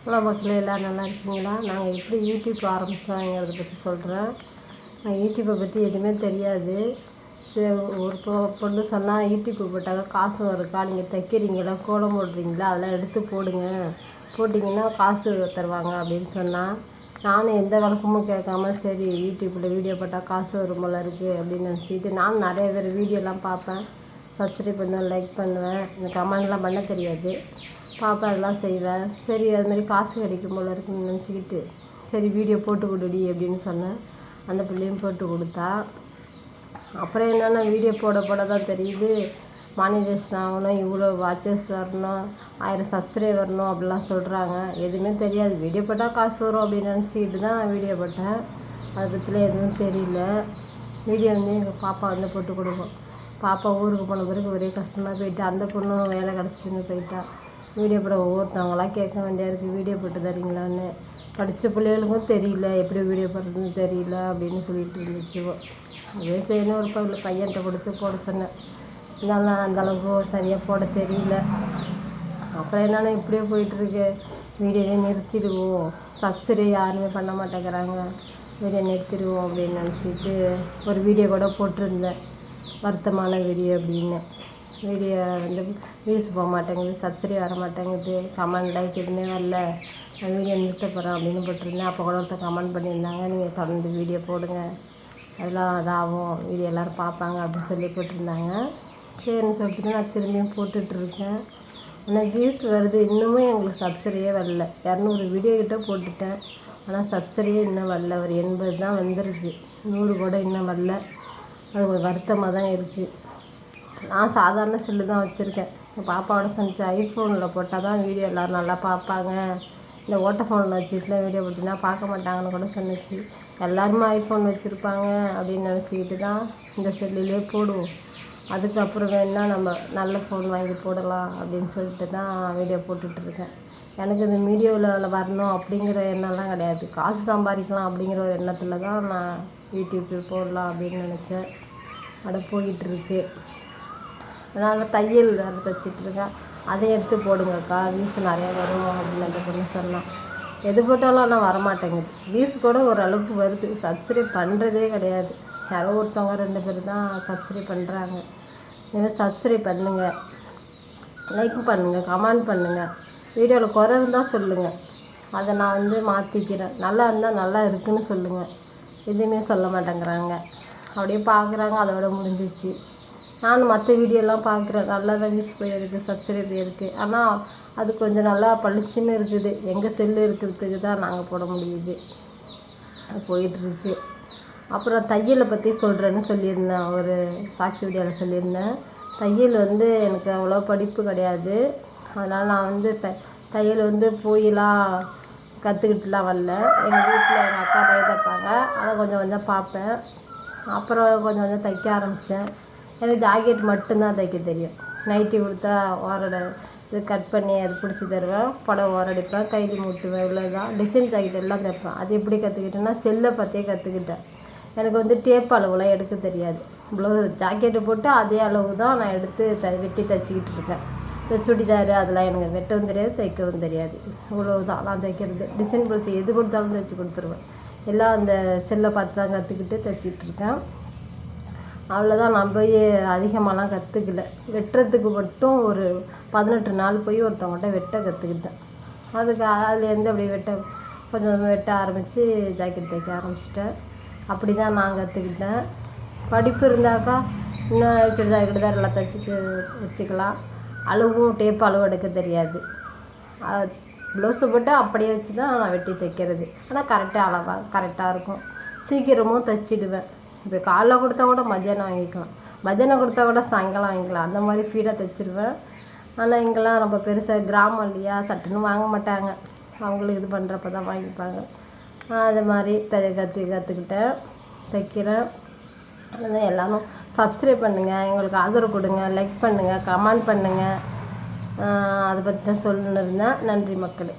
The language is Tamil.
ஹலோ மக்களே, எல்லோரும் நல்லா இருக்கீங்களா? நாங்கள் எப்படி யூடியூப் ஆரம்பித்தோங்கிறத பற்றி சொல்கிறேன். நான் யூடியூப்பை பற்றி எதுவுமே தெரியாது. ஒரு பொண்ணு சொன்னால் யூடியூப்பு போட்டாங்க காசு வருக்கா, நீங்கள் தைக்கிறீங்களா, கோலம் போடுறீங்களா, அதெல்லாம் எடுத்து போடுங்க, போட்டிங்கன்னா காசு தருவாங்க அப்படின்னு சொன்னால், நானும் எந்த விளக்கமும் கேட்காம சரி யூடியூப்பில் வீடியோ போட்டால் காசு வரும் போல இருக்குது அப்படின்னு நினச்சிக்கிட்டு நானும் நிறைய பேர் வீடியோலாம் பார்ப்பேன், சப்ஸ்கிரைப் பண்ணுவேன், லைக் பண்ணுவேன். எனக்கு கமெண்ட்லாம் பண்ண தெரியாது, பார்ப்பேன், அதெல்லாம் செய்வேன். சரி அதுமாதிரி காசு கிடைக்கும் போல இருக்குன்னு நினச்சிக்கிட்டு சரி வீடியோ போட்டு கொடுடி அப்படின்னு சொன்னேன். அந்த பிள்ளையும் போட்டு கொடுத்தா. அப்புறம் என்னென்னா வீடியோ போட தான் தெரியுது மானிட்டேஷன் ஆகணும், இவ்வளோ வாட்சஸ் வரணும், 1000 சப்ஸ்கிரைப் வரணும் அப்படிலாம் சொல்கிறாங்க. எதுவுமே தெரியாது. வீடியோ போட்டால் காசு வரும் அப்படின்னு நினச்சிக்கிட்டு தான் வீடியோ போட்டேன். அதை பற்றிலாம் எதுவும் தெரியல. வீடியோ வந்து எங்கள் பாப்பா வந்து போட்டு கொடுக்கும். பாப்பா ஊருக்கு போன பிறகு ஒரே கஷ்டமாக போயிட்டு, அந்த பொண்ணும் வேலை கிடச்சிட்டுன்னு போயிட்டா. வீடியோ போட ஒவ்வொருத்தவங்களாம் கேட்க வேண்டியா இருக்குது, வீடியோ போட்டு தரீங்களான்னு. படித்த பிள்ளைகளுக்கும் தெரியல, எப்படி வீடியோ போடுறதுன்னு தெரியல அப்படின்னு சொல்லிட்டு இருந்துச்சு. அதே செய்யணும் ஒரு பையன்கிட்ட கொடுத்து போட சொன்னேன். இருந்தாலும் அந்தளவுக்கு சரியாக போட தெரியல. அப்புறம் என்னென்னா இப்படியே போயிட்டுருக்கு. வீடியோவே நிறுத்திடுவோம், சப்ஸ்கிரைப் யாருமே பண்ண மாட்டேங்கிறாங்க, வீடியோ நிறுத்திடுவோம் அப்படின்னு நினச்சிட்டு ஒரு வீடியோ கூட போட்டிருந்தேன், வருத்தமான வீடியோ அப்படின்னு. வீடியோ வந்து வியூஸ் போக மாட்டேங்குது, சப்ஸ்கிரைப் வர மாட்டேங்குது, கமெண்ட் லைக் எதுவுமே வரல, நான் வீடியோ நிறுத்த போகிறேன் அப்படின்னு போட்டிருந்தேன். அப்போ கூட ஒருத்தர் கமெண்ட் பண்ணியிருந்தாங்க, நீங்கள் தொடர்ந்து வீடியோ போடுங்க, அதெல்லாம் இதாகும், வீடியோ எல்லோரும் பார்ப்பாங்க அப்படின்னு சொல்லி போட்டிருந்தாங்க. சரின்னு சொல்லிட்டு நான் திரும்பியும் போட்டுட்ருக்கேன். ஆனால் வியூஸ் வருது, இன்னுமே எங்களுக்கு சப்ஸ்கிரைபே வரல. 200 வீடியோ கிட்டே போட்டுட்டேன், ஆனால் சப்ஸ்கிரைபே இன்னும் வரல. ஒரு 80 தான் வந்துருக்கு, 100 கூட இன்னும் வரல. அது ஒரு வருத்தமாக தான் இருக்குது. நான் சாதாரண செல்லு தான் வச்சுருக்கேன். என் பாப்பாவோட சொன்னிச்சு, ஐஃபோனில் போட்டால் தான் வீடியோ எல்லோரும் நல்லா பார்ப்பாங்க, இந்த ஓட்ட ஃபோனில் வச்சுட்டுலாம் வீடியோ போட்டிங்கன்னா பார்க்க மாட்டாங்கன்னு கூட சொன்னிச்சு. எல்லாருமே ஐஃபோன் வச்சுருப்பாங்க அப்படின்னு நினச்சிக்கிட்டு தான் இந்த செல்லுலேயே போடுவோம், அதுக்கப்புறம் வேணுன்னா நம்ம நல்ல ஃபோன் வாங்கி போடலாம் அப்படின்னு சொல்லிட்டு தான் வீடியோ போட்டுட்ருக்கேன். எனக்கு இந்த வீடியோவில் வரணும் அப்படிங்கிற எண்ணம்லாம் கிடையாது, காசு சம்பாதிக்கலாம் அப்படிங்கிற ஒரு எண்ணத்தில் தான் நான் யூடியூப்பு போடலாம் அப்படின்னு நினச்சேன். அதை போயிட்டுருக்கு. அதனால் தையல் வேறு தைச்சிட்ருக்கேன், அதை எடுத்து போடுங்கக்கா, வியூஸ் நிறையா வரும் அப்படின்னு அந்த பொண்ணு சொன்னான். எது போட்டாலும் ஆனால் வரமாட்டேங்குது. வியூஸ் கூட ஓரளவுக்கு வருது, சப்ஸ்கிரைப் பண்ணுறதே கிடையாது. யாரோ ஒருத்தவங்க 2 பேர் தான் சப்ஸ்கிரைப் பண்ணுறாங்க. நீங்கள் சப்ஸ்கிரைப் பண்ணுங்கள், லைக் பண்ணுங்கள், கமெண்ட் பண்ணுங்கள். வீடியோவில் குறை இருந்தால் சொல்லுங்கள், அதை நான் வந்து மாற்றிக்கிறேன். நல்லா இருந்தால் நல்லா இருக்குதுன்னு சொல்லுங்கள். எதுவுமே சொல்ல மாட்டேங்கிறாங்க, அப்படியே பார்க்குறாங்க, அதோட முடிஞ்சிச்சு. நானும் மற்ற வீடியோலாம் பார்க்குறேன், நல்லா தான் வியூஸ் போயிருக்கு, சப்ஸ்கிரைப் இருக்குது. ஆனால் அது கொஞ்சம் நல்லா பளிச்சுன்னு இருக்குது. எங்கள் செல்லு இருக்கிறதுக்கு தான் நாங்கள் போட முடியுது, அது போயிட்டுருக்கு. அப்புறம் தையலை பற்றி சொல்கிறேன்னு சொல்லியிருந்தேன், ஒரு சாட்சி வீடியோவில் சொல்லியிருந்தேன். தையல் வந்து எனக்கு அவ்வளோ படிப்பு கிடையாது, அதனால் நான் வந்து தையல் வந்து போயெலாம் கற்றுக்கிட்டுலாம் வரல. எங்கள் வீட்டில் எங்கள் அக்கா தையல் தைப்பாங்க, அதை கொஞ்சம் கொஞ்சம் பார்ப்பேன். அப்புறம் கொஞ்சம் கொஞ்சம் தைக்க ஆரம்பித்தேன். எனக்கு ஜாக்கெட் மட்டும்தான் தைக்க தெரியும். நைட்டி கொடுத்தா ஓரடை இது கட் பண்ணி அது பிடிச்சி தருவேன், புடவை ஓரடிப்பேன், கைலி மூட்டுவேன், இவ்வளோதான். டிசைன் ஜாக்கெட் எல்லாம் தைப்பேன். அது எப்படி கற்றுக்கிட்டேன்னா செல்லை பார்த்தே கற்றுக்கிட்டேன். எனக்கு வந்து டேப் அளவுலாம் எடுக்க தெரியாது. ஜாக்கெட்டு போட்டு அதே அளவு தான் நான் எடுத்து வெட்டி தைச்சிக்கிட்டு இருக்கேன். இந்த சுடிதார் அதெல்லாம் எனக்கு வெட்டவும் தெரியாது, தைக்கவும் தெரியாது. இவ்வளவுதான் நான் தைக்கிறது. டிசைன் ப்ளவுஸ் எது கொடுத்தாலும் தைச்சி கொடுத்துருவேன். எல்லாம் அந்த செல்லை பார்த்து தான் கற்றுக்கிட்டு தைச்சிக்கிட்டு இருக்கேன். அவ்வளோதான். நான் போய் அதிகமாகலாம் கற்றுக்கல. வெட்டுறதுக்கு மட்டும் ஒரு 18 நாள் போய் ஒருத்தவங்கள்ட்ட வெட்ட கற்றுக்கிட்டேன். அதுலேருந்து அப்படி கொஞ்சம் வெட்ட ஆரம்பித்து ஜாக்கெட் தைக்க ஆரம்பிச்சிட்டேன். அப்படி தான் நான் கற்றுக்கிட்டேன். படிப்பு இருந்தாக்கா இன்னும் சுடிதார் எல்லாம் தைச்சிட்டு வச்சுக்கலாம். அளவும் டேப் அளவு எடுக்க தெரியாது. ப்ளவுஸை போட்டு அப்படியே வச்சு தான் நான் வெட்டி தைக்கிறது. ஆனால் கரெக்டாக இருக்கும். சீக்கிரமும் தைச்சிடுவேன். இப்போ காலைல கொடுத்தா கூட மத்தியானம் வாங்கிக்கலாம், மத்தியானம் கொடுத்தா கூட சாயங்காலம் வாங்கிக்கலாம், அந்த மாதிரி ஸ்பீடாக தைச்சிருவேன். ஆனால் இங்கெல்லாம் ரொம்ப பெருசாக கிராமம் இல்லையா, சட்டுன்னு வாங்க மாட்டாங்க, அவங்களுக்கு இது பண்ணுறப்ப தான் வாங்கிப்பாங்க. அது மாதிரி கற்றுக்கிட்டேன், தைக்கிறேன். அதுதான் எல்லோரும் சப்ஸ்கிரைப் பண்ணுங்கள், எங்களுக்கு ஆதரவு கொடுங்க, லைக் பண்ணுங்கள், கமெண்ட் பண்ணுங்கள். அதை பற்றி தான் சொல்லணுன்னு இருந்தேன். நன்றி மக்களே.